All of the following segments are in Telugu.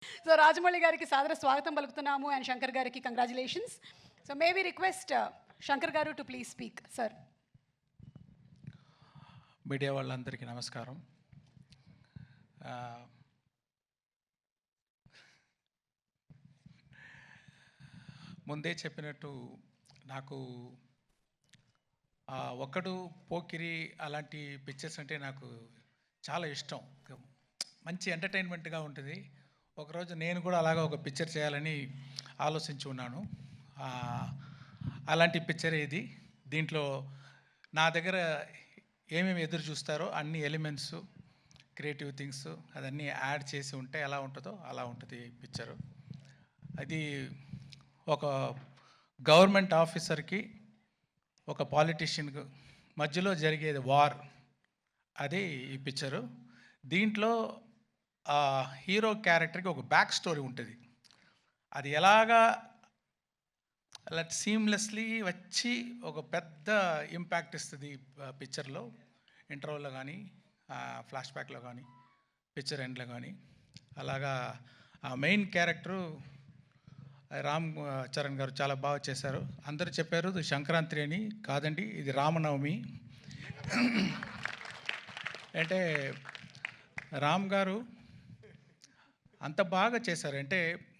సో రాజమౌళి గారికి సాదర స్వాగతం పలుకుతున్నాము అండ్ శంకర్ గారికి congratulations. So may we request Shankar garu to please speak sir. Media వాళ్ళందరికీ నమస్కారం. ముందే చెప్పినట్టు నాకు ఒక్కడు పోకిరి అలాంటి పిక్చర్స్ అంటే నాకు చాలా ఇష్టం. మంచి ఎంటర్టైన్మెంట్గా ఉంటుంది. ఒకరోజు నేను కూడా అలాగా ఒక పిక్చర్ చేయాలని ఆలోచించి ఉన్నాను. అలాంటి పిక్చర్ ఇది. దీంట్లో నా దగ్గర ఏమేమి ఎదురు చూస్తారో అన్ని ఎలిమెంట్స్, క్రియేటివ్ థింగ్స్ అదన్నీ యాడ్ చేసి ఉంటే ఎలా ఉంటుందో అలా ఉంటుంది పిక్చరు. అది ఒక గవర్నమెంట్ ఆఫీసర్కి ఒక పాలిటీషియన్కు మధ్యలో జరిగేది వార్, అది ఈ పిక్చరు. దీంట్లో హీరో క్యారెక్టర్కి ఒక బ్యాక్ స్టోరీ ఉంటుంది. అది ఎలాగా అలా సీమ్లెస్లీ వచ్చి ఒక పెద్ద ఇంపాక్ట్ ఇస్తుంది పిక్చర్లో. ఇంటర్వల్లో కానీ, ఫ్లాష్ బ్యాక్లో కానీ, పిక్చర్ ఎండ్లో కానీ. అలాగా ఆ మెయిన్ క్యారెక్టరు రామ్ చరణ్ గారు చాలా బాగా చేశారు. అందరూ చెప్పారు ఇది సంక్రాంతి అని. కాదండి, ఇది రామనవమి. అంటే రామ్ గారు అంత బాగా చేశారు. అంటే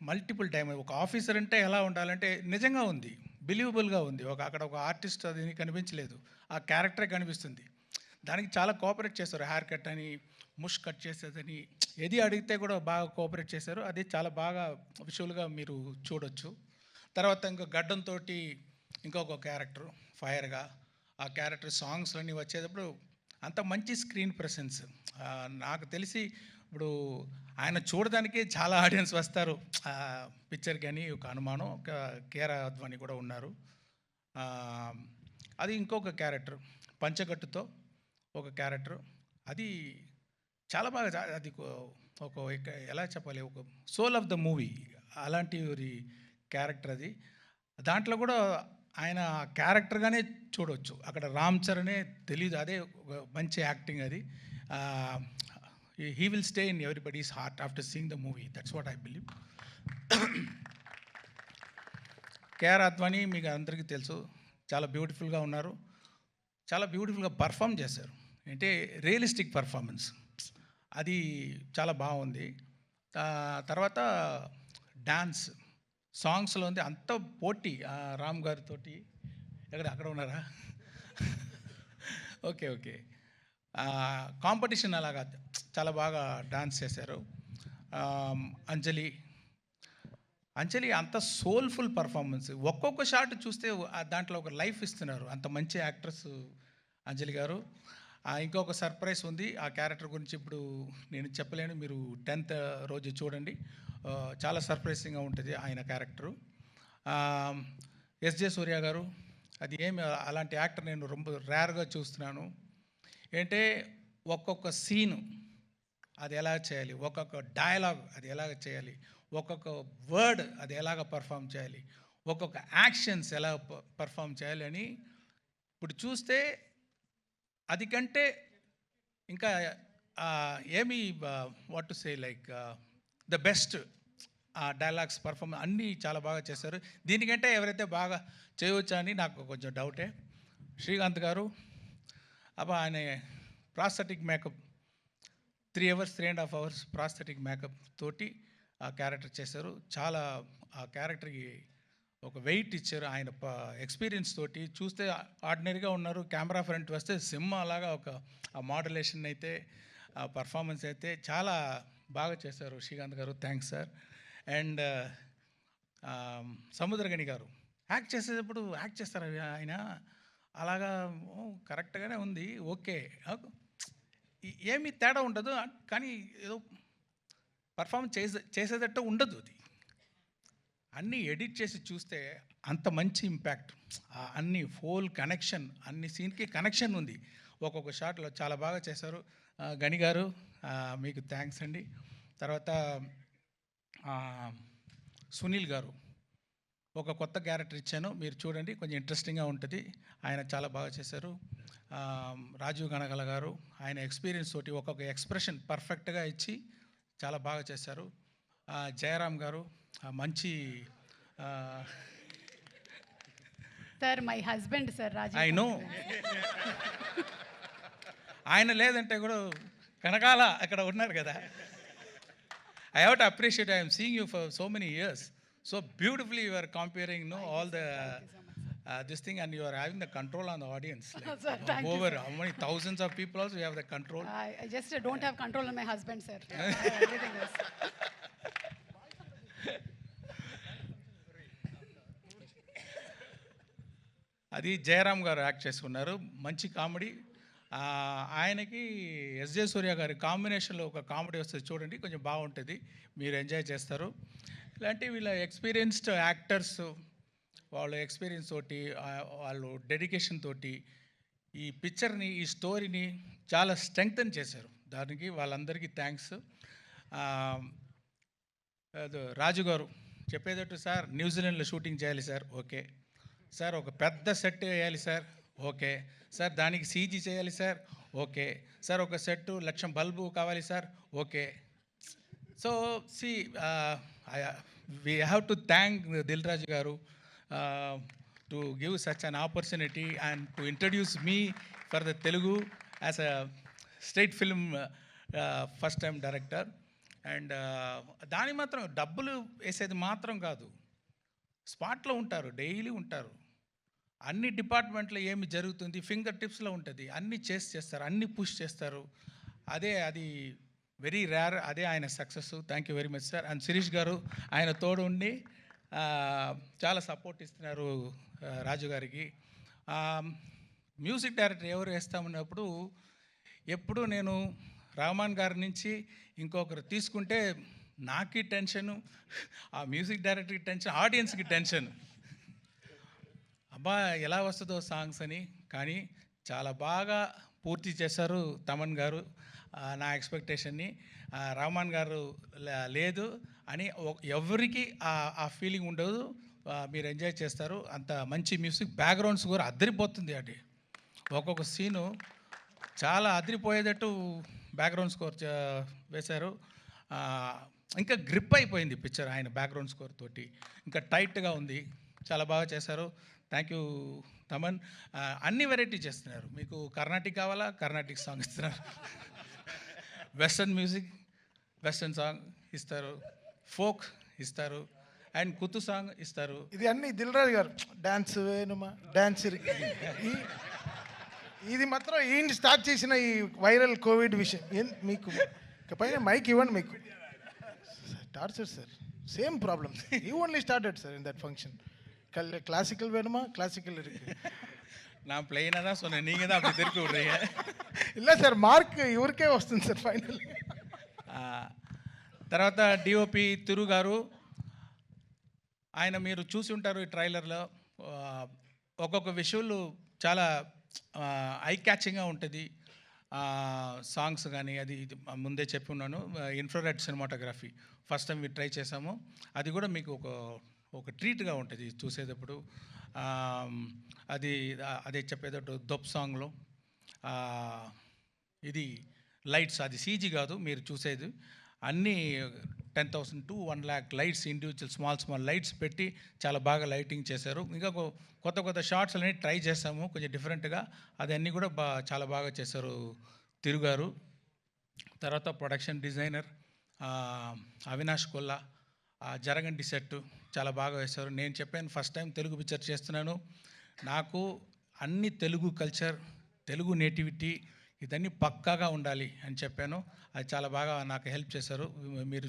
మల్టిపుల్ టైం ఒక ఆఫీసర్ అంటే ఎలా ఉండాలంటే నిజంగా ఉంది, బిలీవబుల్గా ఉంది. అక్కడ ఒక ఆర్టిస్ట్ అది కనిపించలేదు, ఆ క్యారెక్టరే కనిపిస్తుంది. దానికి చాలా కోఆపరేట్ చేశారు. హెయిర్ కట్ అని, ముష్ కట్ చేసేదని, ఏది అడిగితే కూడా బాగా కోఆపరేట్ చేశారు. అది చాలా బాగా విజువల్గా మీరు చూడొచ్చు. తర్వాత ఇంకో గడ్డంతో ఇంకొక క్యారెక్టర్ ఫైర్గా, ఆ క్యారెక్టర్ సాంగ్స్ అన్నీ వచ్చేటప్పుడు అంత మంచి స్క్రీన్ ప్రెసెన్స్. నాకు తెలిసి ఇప్పుడు ఆయన చూడడానికి చాలా ఆడియన్స్ వస్తారు పిక్చర్కి అని ఒక అనుమానం. ఒక కేరా అద్వాని కూడా ఉన్నారు. అది ఇంకొక క్యారెక్టర్ పంచగట్టుతో ఒక క్యారెక్టర్, అది చాలా బాగా, అది ఒక ఎలా చెప్పాలి, ఒక సోల్ ఆఫ్ ద మూవీ అలాంటి క్యారెక్టర్ అది. దాంట్లో కూడా ఆయన క్యారెక్టర్గానే చూడవచ్చు. అక్కడ రామ్ చరణే తెలీదు, అదే ఒక మంచి యాక్టింగ్ అది. He will stay in everybody's heart after seeing the movie. That's what I believe. KR Advani మీకు అందరికీ తెలుసు, చాలా బ్యూటిఫుల్గా ఉన్నారు, చాలా బ్యూటిఫుల్గా పర్ఫామ్ చేశారు. అంటే రియలిస్టిక్ పర్ఫార్మెన్స్, అది చాలా బాగుంది. తర్వాత డాన్స్ సాంగ్స్లో ఉంది అంత పోటీ. రామ్ గారితో అక్కడ ఉన్నారా? Okay okay. కాంపిటీషన్ అలాగా చాలా బాగా డాన్స్ చేశారు. అంజలి అంత సోల్ఫుల్ పర్ఫార్మెన్స్. ఒక్కొక్క షాట్ చూస్తే దాంట్లో ఒక లైఫ్ ఇస్తున్నారు. అంత మంచి యాక్ట్రెస్ అంజలి గారు. ఇంకొక సర్ప్రైజ్ ఉంది, ఆ క్యారెక్టర్ గురించి ఇప్పుడు నేను చెప్పలేను, మీరు 10th రోజు చూడండి. చాలా సర్ప్రైజింగ్గా ఉంటుంది ఆయన క్యారెక్టరు. ఎస్జే సూర్య గారు, అది ఏమి అలాంటి యాక్టర్ నేను ரொம்ப రేర్గా చూస్తున్నాను. ఏంటంటే ఒక్కొక్క సీను అది ఎలా చేయాలి, ఒక్కొక్క డైలాగ్ అది ఎలాగ చేయాలి, ఒక్కొక్క వర్డ్ అది ఎలాగ పర్ఫామ్ చేయాలి, ఒక్కొక్క యాక్షన్స్ ఎలా పర్ఫామ్ చేయాలి అని ఇప్పుడు చూస్తే అది కంటే ఇంకా ఏమి what to say like the best dialogues perform అన్నీ చాలా బాగా చేశారు. దీనికంటే ఎవరైతే బాగా చేయవచ్చా అని నాకు కొంచెం డౌటే. శ్రీకాంత్ గారు ఆయన prosthetic makeup 3 hours 3.5 hours prosthetic makeup తోటి ఆ క్యారెక్టర్ చేశారు. చాలా ఆ క్యారెక్టర్కి ఒక వెయిట్ ఇచ్చారు. ఆయన ఎక్స్పీరియన్స్ తోటి చూస్తే ఆర్డినరీగా ఉన్నారు, కెమెరా ఫ్రంట్ వస్తే సింహ అలాగా ఒక ఆ మోడ్యులేషన్ అయితే, ఆ పర్ఫార్మెన్స్ అయితే చాలా బాగా చేశారు శ్రీకాంత్ గారు. Thanks sir. అండ్ సముద్రగని గారు యాక్ట్ చేసేటప్పుడు యాక్ట్ చేస్తారు ఆయన అలాగా కరెక్ట్గానే ఉంది, ఓకే, ఏమీ తేడా ఉండదు, కానీ ఏదో పర్ఫార్మెన్స్ చేసేటట్టు ఉండదు. అది అన్నీ ఎడిట్ చేసి చూస్తే అంత మంచి ఇంపాక్ట్, అన్ని ఫోల్ కనెక్షన్, అన్ని సీన్కి కనెక్షన్ ఉంది ఒక్కొక్క షాట్లో. చాలా బాగా చేశారు గని గారు, మీకు థ్యాంక్స్ అండి. తర్వాత సునీల్ గారు, ఒక కొత్త క్యారెక్టర్ ఇచ్చాను, మీరు చూడండి, కొంచెం ఇంట్రెస్టింగ్గా ఉంటుంది. ఆయన చాలా బాగా చేశారు. రాజీవ్ గణగల గారు, ఆయన ఎక్స్పీరియన్స్ తోటి ఒక్కొక్క ఎక్స్ప్రెషన్ పర్ఫెక్ట్గా ఇచ్చి చాలా బాగా చేశారు. జయరామ్ గారు మంచి sir my husband sir Rajeev. I know ఆయన లేదంటే కూడా కనకాల అక్కడ ఉన్నారు కదా. I have to appreciate. I am seeing you for so many years. So beautifully you are compering all the this thing, and you are having the control on the audience. Sir, thank you, Over sir. how many thousands of people also you have the control. I just don't have control on my husband, sir. I have everything else. అది జయరామ్ గారు యాక్ట్ చేసుకున్నారు. మంచి కామెడీ. ఆయనకి ఎస్జే సూర్య గారి కాంబినేషన్లో ఒక కామెడీ వస్తుంది చూడండి, కొంచెం బాగుంటుంది, మీరు ఎంజాయ్ చేస్తారు. ఇలాంటి వీళ్ళ ఎక్స్పీరియన్స్డ్ యాక్టర్స్ వాళ్ళ ఎక్స్పీరియన్స్ తోటి వాళ్ళు డెడికేషన్ తోటి ఈ పిక్చర్ని, ఈ స్టోరీని చాలా స్ట్రెంగ్తన్ చేశారు. దానికి వాళ్ళందరికీ థ్యాంక్స్. రాజు గారు చెప్పేటట్టు, సార్ న్యూజిలాండ్లో షూటింగ్ చేయాలి సార్, ఓకే సార్. ఒక పెద్ద సెట్ వేయాలి సార్, ఓకే సార్. దానికి సీజీ చేయాలి సార్, ఓకే సార్. ఒక సెట్ 1,00,000 బల్బు కావాలి sir, okay. So see we have to thank Dil Raju garu to give such an opportunity and to introduce me for the Telugu as a state film first time director. And దాని మాత్రం డబ్బులు వేసేది మాత్రం కాదు, స్పాట్లో ఉంటారు, డైలీ ఉంటారు. అన్ని డిపార్ట్మెంట్లో ఏమి జరుగుతుంది ఫింగర్ టిప్స్లో ఉంటుంది, అన్నీ చేస్తారు, అన్నీ పుష్ చేస్తారు. అది వెరీ రేర్. అదే ఆయన success. Thank you very much sir. And Sirish గారు ఆయన తోడు ఉండి చాలా సపోర్ట్ ఇస్తున్నారు రాజు గారికి. మ్యూజిక్ డైరెక్టర్ ఎవరు వేస్తామన్నప్పుడు ఎప్పుడు నేను రహమాన్ గారి నుంచి ఇంకొకరు తీసుకుంటే నాకి టెన్షను, ఆ మ్యూజిక్ డైరెక్టర్కి టెన్షన్, ఆడియన్స్కి టెన్షన్. అబ్బా ఎలా వస్తుందో సాంగ్స్ అని. కానీ చాలా బాగా పూర్తి చేశారు తమన్ గారు నా ఎక్స్పెక్టేషన్ని. రహమాన్ గారు లేదు అని ఎవరికి ఆ ఫీలింగ్ ఉండదు. మీరు ఎంజాయ్ చేస్తారు. అంత మంచి మ్యూజిక్, బ్యాక్గ్రౌండ్స్ కూడా అదిరిపోతుంది. అది ఒక్కొక్క సీను చాలా అదిరిపోయేటట్టు బ్యాక్గ్రౌండ్ స్కోర్ వేశారు. ఇంకా గ్రిప్ అయిపోయింది పిక్చర్ ఆయన బ్యాక్గ్రౌండ్ స్కోర్ తోటి. ఇంకా టైట్గా ఉంది. చాలా బాగా చేశారు. Thank you Thaman. అన్ని వెరైటీ చేస్తున్నారు. మీకు కర్ణాటిక్ కావాలా, కర్ణాటిక్ సాంగ్ ఇస్తున్నారు. వెస్టర్న్ మ్యూజిక్, వెస్టర్న్ సాంగ్ ఇస్తారు. ఫోక్ ఇస్తారు. అండ్ కుత్తు సాంగ్ ఇస్తారు. ఇది అన్ని దిల్ రాజు గారు డాన్స్ వేణుమా డాన్స్ ఇది మాత్రం ఈయన స్టార్ట్ చేసిన ఈ వైరల్ కోవిడ్ విషయం. మీకు పైన మైక్ ఇవ్వండి. మీకు torture sir, same problem. You only started sir in that function. Classical வேணுமா, கிளாசிக்கல் இருக்கு. நான் பிளெயினாக தான் சொன்னேன், நீங்கள் தான் அப்படி திருப்பி விடுறீங்க. இல்லை సార్, మార్క్ ఇవరికే వస్తుంది సార్ ఫైనల్. తర్వాత డిఓపి తిరు గారు, ఆయన మీరు చూసి ఉంటారు ఈ ట్రైలర్లో. ఒక్కొక్క విషువల్ చాలా ఐ క్యాచింగ్గా ఉంటుంది. సాంగ్స్ కానీ అది ముందే చెప్పి ఉన్నాను. Infrared cinematography first time try చేసాము. అది కూడా మీకు ఒక ట్రీట్గా ఉంటుంది చూసేటప్పుడు. అదే చెప్పేటట్టు దొప్ సాంగ్లో ఇది లైట్స్, అది సీజీ కాదు మీరు చూసేది. అన్నీ 10,000 to 1 lakh lights, individual small lights పెట్టి చాలా బాగా లైటింగ్ చేశారు. ఇంకా కొత్త షార్ట్స్ అన్నీ ట్రై చేసాము కొంచెం డిఫరెంట్గా. అదన్నీ కూడా చాలా బాగా చేశారు తిరుగారు. తర్వాత ప్రొడక్షన్ డిజైనర్ అవినాష్ కొల్లా, జరగండి సెట్ చాలా బాగా వేశారు. నేను చెప్పాను ఫస్ట్ టైం తెలుగు పిక్చర్ చేస్తున్నాను, నాకు అన్ని తెలుగు కల్చర్, తెలుగు నేటివిటీ ఇదన్నీ పక్కాగా ఉండాలి అని చెప్పాను. అది చాలా బాగా నాకు హెల్ప్ చేశారు. మీరు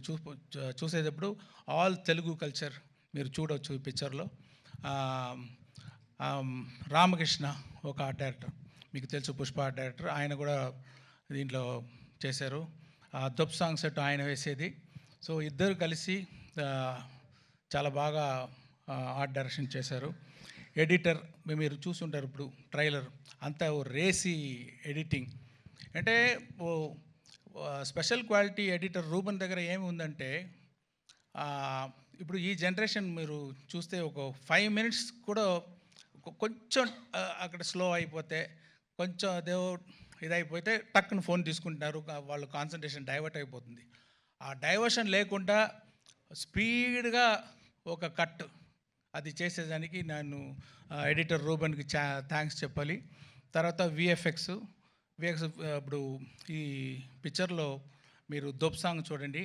చూసేటప్పుడు ఆల్ తెలుగు కల్చర్ మీరు చూడవచ్చు ఈ పిక్చర్లో. రామకృష్ణ ఒక ఆర్ట్ డైరెక్టర్, మీకు తెలుసు, పుష్ప ఆర్ట్ డైరెక్టర్, ఆయన కూడా దీంట్లో చేశారు. దొప్ సాంగ్ సెట్ ఆయన వేసేది. సో ఇద్దరు కలిసి చాలా బాగా ఆర్ట్ డైరెక్షన్ చేశారు. ఎడిటర్ మీరు చూసుంటారు ఇప్పుడు ట్రైలర్ అంతా రేసి ఎడిటింగ్. అంటే స్పెషల్ క్వాలిటీ ఎడిటర్ రూబన్ దగ్గర ఏమి ఉందంటే, ఇప్పుడు ఈ జనరేషన్ మీరు చూస్తే ఒక 5 minutes కూడా కొంచెం అక్కడ స్లో అయిపోతే, కొంచెం అదే ఇదైపోతే టక్కున ఫోన్ తీసుకుంటున్నారు, వాళ్ళు కాన్సన్ట్రేషన్ డైవర్ట్ అయిపోతుంది. ఆ డైవర్షన్ లేకుండా స్పీడ్గా ఒక కట్ అది చేసేదానికి నన్ను ఎడిటర్ రూబన్కి థ్యాంక్స్ చెప్పాలి. తర్వాత విఎఫ్ఎక్స్ ఇప్పుడు ఈ పిక్చర్లో మీరు దొబ్ సాంగ్ చూడండి,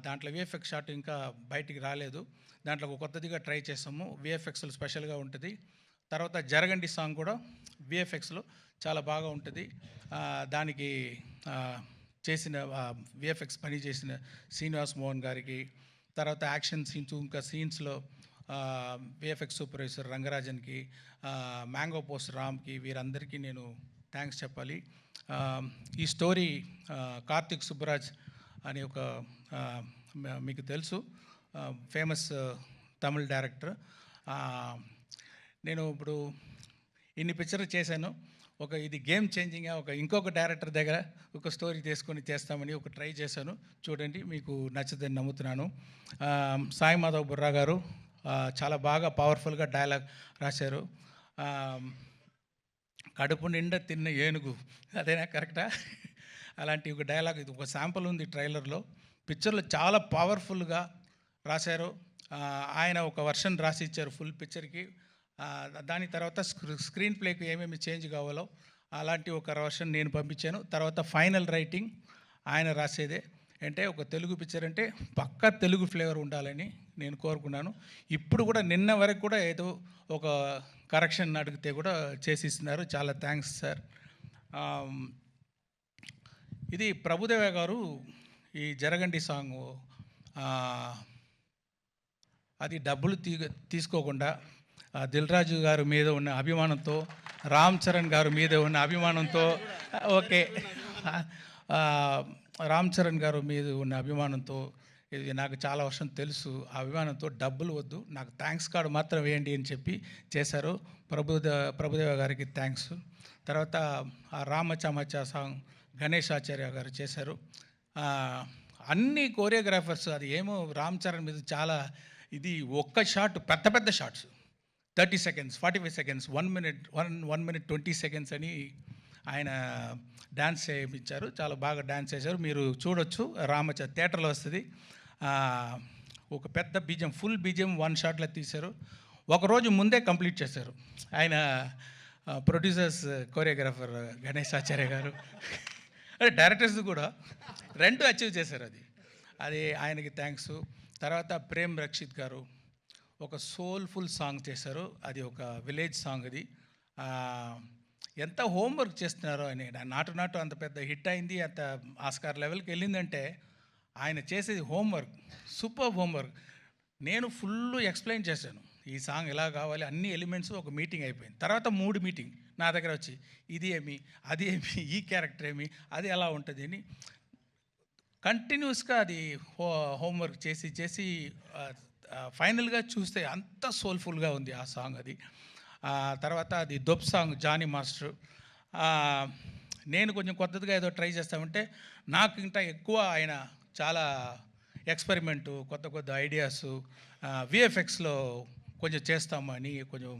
దాంట్లో విఎఫ్ఎక్స్ షాట్ ఇంకా బయటికి రాలేదు. దాంట్లో ఒక కొత్తదిగా ట్రై చేసాము, విఎఫ్ఎక్స్లో స్పెషల్గా ఉంటుంది. తర్వాత జరగండి సాంగ్ కూడా విఎఫ్ఎక్స్లో చాలా బాగా ఉంటుంది. దానికి చేసిన విఎఫ్ఎక్స్ పని చేసిన శ్రీనివాస్ మోహన్ గారికి, తర్వాత యాక్షన్ సీన్స్ ఇంకా సీన్స్లో విఎఫ్ఎక్స్ సూపర్వైజర్ రంగరాజన్కి, మ్యాంగో పోస్ట్ రామ్కి, వీరందరికీ నేను థ్యాంక్స్ చెప్పాలి. ఈ స్టోరీ కార్తిక్ సుబ్బరాజ్ అని ఒక మీకు తెలుసు ఫేమస్ తమిళ్ డైరెక్టర్. నేను ఇప్పుడు ఇన్ని పిక్చర్లు చేశాను, ఇది గేమ్ చేంజింగ్గా ఇంకొక డైరెక్టర్ దగ్గర ఒక స్టోరీ తీసుకొని చేస్తామని ట్రై చేశాను. చూడండి, మీకు నచ్చుదని నమ్ముతున్నాను. సాయి మాధవ్ బుర్రా గారు చాలా బాగా పవర్ఫుల్గా డైలాగ్ రాశారు. కడుపు నిండా తిన్న ఏనుగు, అదేనా కరెక్టా? అలాంటి ఒక డైలాగ్, ఇది ఒక శాంపుల్ ఉంది ట్రైలర్లో. పిక్చర్లో చాలా పవర్ఫుల్గా రాశారు. ఆయన ఒక వర్షన్ రాసి ఇచ్చారు ఫుల్ పిక్చర్కి. దాని తర్వాత స్క్రీన్ ప్లేకి ఏమేమి చేంజ్ కావాలో అలాంటి ఒక వర్షన్ నేను పంపించాను. తర్వాత ఫైనల్ రైటింగ్ ఆయన రాసేదే. అంటే ఒక తెలుగు పిక్చర్ అంటే పక్కా తెలుగు ఫ్లేవర్ ఉండాలని నేను కోరుకున్నాను. ఇప్పుడు కూడా నిన్న వరకు కూడా ఏదో ఒక కరెక్షన్ అడిగితే కూడా చేసి ఇస్తున్నారు. చాలా థ్యాంక్స్ సార్. ఇది ప్రభుదేవ గారు ఈ జరగండి సాంగ్ అది డబ్బులు తీసుకోకుండా దిల్ రాజు గారి మీద ఉన్న అభిమానంతో, రామ్ చరణ్ గారి మీద ఉన్న అభిమానంతో, ఓకే రామ్ చరణ్ గారు మీద ఉన్న అభిమానంతో, ఇది నాకు చాలా వర్షం తెలుసు, ఆ అభిమానంతో డబ్బులు వద్దు, నాకు థ్యాంక్స్ కార్డు మాత్రం వేయండి అని చెప్పి చేశారు. ప్రభుదేవ గారికి థ్యాంక్స్. తర్వాత ఆ రామచమచ సాంగ్ గణేష్ ఆచార్య గారు చేశారు. అన్ని కోరియోగ్రాఫర్స్, అది ఏమో రామ్ చరణ్ మీద చాలా ఇది ఒక్క షాట్, పెద్ద పెద్ద shots 30 seconds, 45 seconds, 1 minute 20 seconds అని ఆయన డ్యాన్స్ చేయించారు. చాలా బాగా డ్యాన్స్ చేశారు. మీరు చూడొచ్చు, థియేటర్లో వస్తుంది. ఒక పెద్ద బీజం, ఫుల్ బీజం 1 షాట్లో తీశారు. ఒకరోజు ముందే కంప్లీట్ చేశారు ఆయన. ప్రొడ్యూసర్స్, కోరియోగ్రాఫర్ గణేష్ ఆచార్య గారు, డైరెక్టర్స్ కూడా 2 అచీవ్ చేశారు. అది ఆయనకి థ్యాంక్స్. తర్వాత ప్రేమ్ రక్షిత్ గారు ఒక సోల్ఫుల్ సాంగ్ చేశారు. అది ఒక విలేజ్ సాంగ్. అది ఎంత హోంవర్క్ చేస్తున్నారో అని. నాటు అంత పెద్ద హిట్ అయింది, అంత ఆస్కార్ లెవెల్కి వెళ్ళిందంటే ఆయన చేసేది హోంవర్క్, సూపర్ హోంవర్క్. నేను ఫుల్ ఎక్స్ప్లెయిన్ చేశాను, ఈ సాంగ్ ఎలా కావాలి, అన్ని ఎలిమెంట్స్. ఒక మీటింగ్ అయిపోయింది. తర్వాత 3 మీటింగ్ నా దగ్గర వచ్చి, ఇది ఏమి, అది ఏమి, ఈ క్యారెక్టర్ ఏమి, అది ఎలా ఉంటుంది అని కంటిన్యూస్గా అది హోంవర్క్ చేసి ఫైనల్గా చూస్తే అంత సోల్ఫుల్గా ఉంది ఆ సాంగ్. అది తర్వాత అది దొబ్ సాంగ్ జానీ మాస్టర్. నేను కొంచెం కొత్తగా ఏదో ట్రై చేస్తామంటే నాకు ఇంకా ఎక్కువ ఆయన చాలా ఎక్స్పెరిమెంటు, కొత్త ఐడియాస్, విఎఫ్ఎక్స్లో కొంచెం చేస్తామని కొంచెం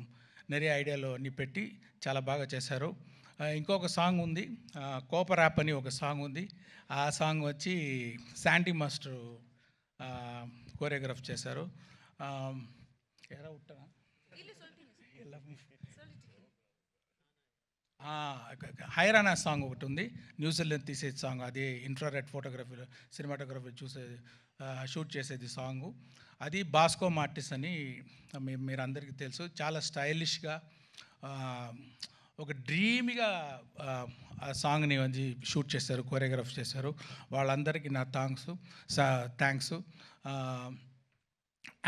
நிறைய ఐడియాలు అన్నీ పెట్టి చాలా బాగా చేశారు. ఇంకొక సాంగ్ ఉంది, కోపర్ యాప్ అని ఒక సాంగ్ ఉంది. ఆ సాంగ్ వచ్చి శాంటీ మాస్టర్ కోరియోగ్రాఫ్ చేశారు. హైరానా సాంగ్ ఒకటి ఉంది, న్యూజిలాండ్ తీసేది సాంగ్. అది ఇన్ఫ్రారెడ్ ఫోటోగ్రఫీ, సినిమాటోగ్రఫీ షూట్ చేసేది సాంగు. అది బాస్కో మార్టిస్ అని మీరు అందరికీ తెలుసు. చాలా స్టైలిష్గా ఒక డ్రీమ్గా ఆ సాంగ్ని షూట్ చేశారు, కోరియోగ్రాఫ్ చేశారు. వాళ్ళందరికీ నా థ్యాంక్స్.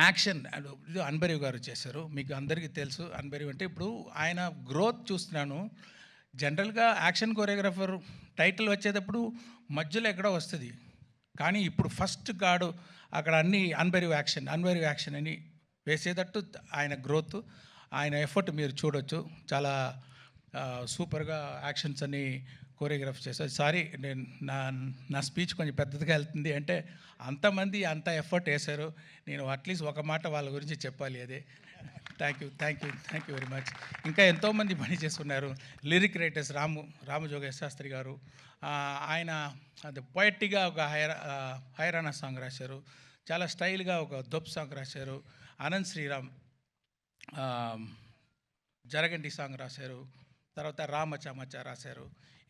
యాక్షన్ ఇది అన్బరీవ్ గారు చేశారు. మీకు అందరికీ తెలుసు అన్బరీవ్ అంటే. ఇప్పుడు ఆయన గ్రోత్ చూస్తున్నాను. జనరల్గా యాక్షన్ కోరియోగ్రాఫర్ టైటిల్ వచ్చేటప్పుడు మధ్యలో ఎక్కడో వస్తుంది, కానీ ఇప్పుడు ఫస్ట్ గాడు అక్కడ అన్ని అన్బరీవ్ యాక్షన్ అని వేసేటట్టు ఆయన గ్రోత్, ఆయన ఎఫర్ట్ మీరు చూడొచ్చు. చాలా సూపర్గా యాక్షన్స్ అన్ని కోరియోగ్రాఫ్ చేశారు. సారీ, నేను నా స్పీచ్ కొంచెం పెద్దదిగా వెళ్తుంది అంటే అంతమంది అంత ఎఫర్ట్ వేశారు. నేను అట్లీస్ట్ ఒక మాట వాళ్ళ గురించి చెప్పాలి. అదే థ్యాంక్ యూ వెరీ మచ్. ఇంకా ఎంతోమంది పని చేస్తున్నారు. లిరిక్ రైటర్స్ రామజోగేశ్ శాస్త్రి గారు, ఆయన అది పొయెట్గా ఒక హైరానా సాంగ్ రాశారు. చాలా స్టైల్గా ఒక దొప్ సాంగ్ రాశారు. అనంత్ శ్రీరామ్ జరగండి సాంగ్ రాశారు. తర్వాత రామచమచ రాశారు.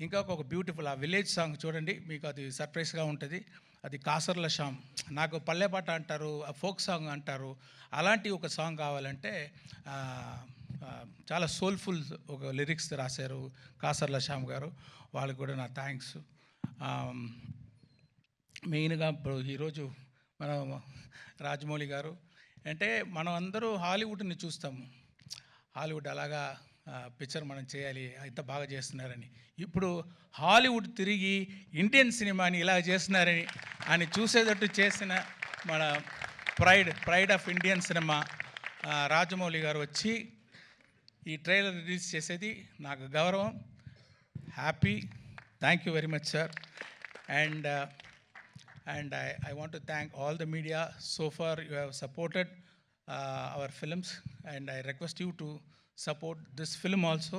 ఇంకా ఒక బ్యూటిఫుల్ ఆ విలేజ్ సాంగ్ చూడండి, మీకు అది సర్ప్రైజ్గా ఉంటుంది. అది కాసర్ల శ్యామ్, నాకు పల్లెపాట అంటారు, ఫోక్ సాంగ్ అంటారు, అలాంటి ఒక సాంగ్ కావాలంటే చాలా సోల్ఫుల్ ఒక లిరిక్స్ రాశారు కాసర్ల శ్యామ్ గారు. వాళ్ళకి కూడా నా థ్యాంక్స్. మెయిన్గా ఇప్పుడు ఈరోజు మనం రాజమౌళి గారు అంటే మనం అందరూ హాలీవుడ్ని చూస్తాము, హాలీవుడ్ అలాగా పిక్చర్ మనం చేయాలి, ఇంత బాగా చేస్తున్నారని. ఇప్పుడు హాలీవుడ్ తిరిగి ఇండియన్ సినిమాని ఇలా చేస్తున్నారని అని చూసేటట్టు చేసిన మన pride of Indian cinema Rajamouli గారు వచ్చి ఈ ట్రైలర్ రిలీజ్ చేసేది నాకు గౌరవం. Happy. Thank you very much sir. And I want to thank all the media. So far you have supported our films, and I request you to support this film also.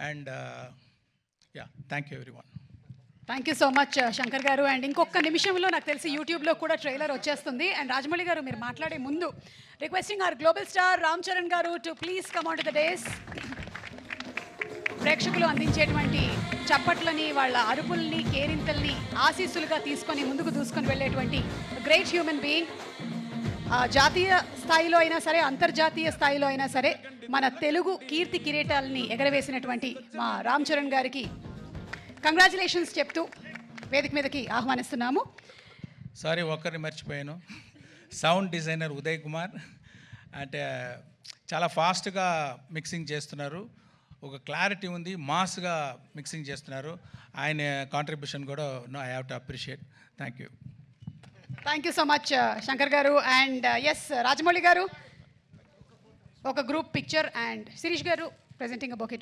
And yeah, thank you everyone. Thank you so much Shankar garu. And ఇంకొక నిమిషంలో నాకు తెలిసి యూట్యూబ్లో కూడా ట్రైలర్ వచ్చేస్తుంది. అండ్ రాజమౌళి గారు మీరు మాట్లాడే ముందు requesting our global star Ram Charan garu to please come on to the dais. ప్రేక్షకులు అందించేటువంటి చప్పట్లని, వాళ్ళ అరుపుల్ని, కేరింతల్ని ఆశీస్సులుగా తీసుకొని ముందుకు దూసుకొని వెళ్ళేటువంటి గ్రేట్ హ్యూమన్ బీయింగ్. జాతీయ స్థాయిలో అయినా సరే, అంతర్జాతీయ స్థాయిలో అయినా సరే మన తెలుగు కీర్తి కిరీటాలని ఎగరవేసినటువంటి మా రామ్ చరణ్ గారికి కంగ్రాచులేషన్స్ చెప్తూ వేదిక మీదకి ఆహ్వానిస్తున్నాము. సారీ, ఒక్కరిని మర్చిపోయాను. సౌండ్ డిజైనర్ ఉదయ్ కుమార్ అంటే చాలా ఫాస్ట్గా మిక్సింగ్ చేస్తున్నారు, ఒక క్లారిటీ ఉంది, మాస్గా మిక్సింగ్ చేస్తున్నారు. ఆయన కాంట్రిబ్యూషన్ కూడా I have to appreciate. Thank you. Thank you so much Shankar garu. And yes Rajamouli గారు ఒక గ్రూప్ పిక్చర్, అండ్ శిరీష్ గారు ప్రెజెంటింగ్ అ బొకే టు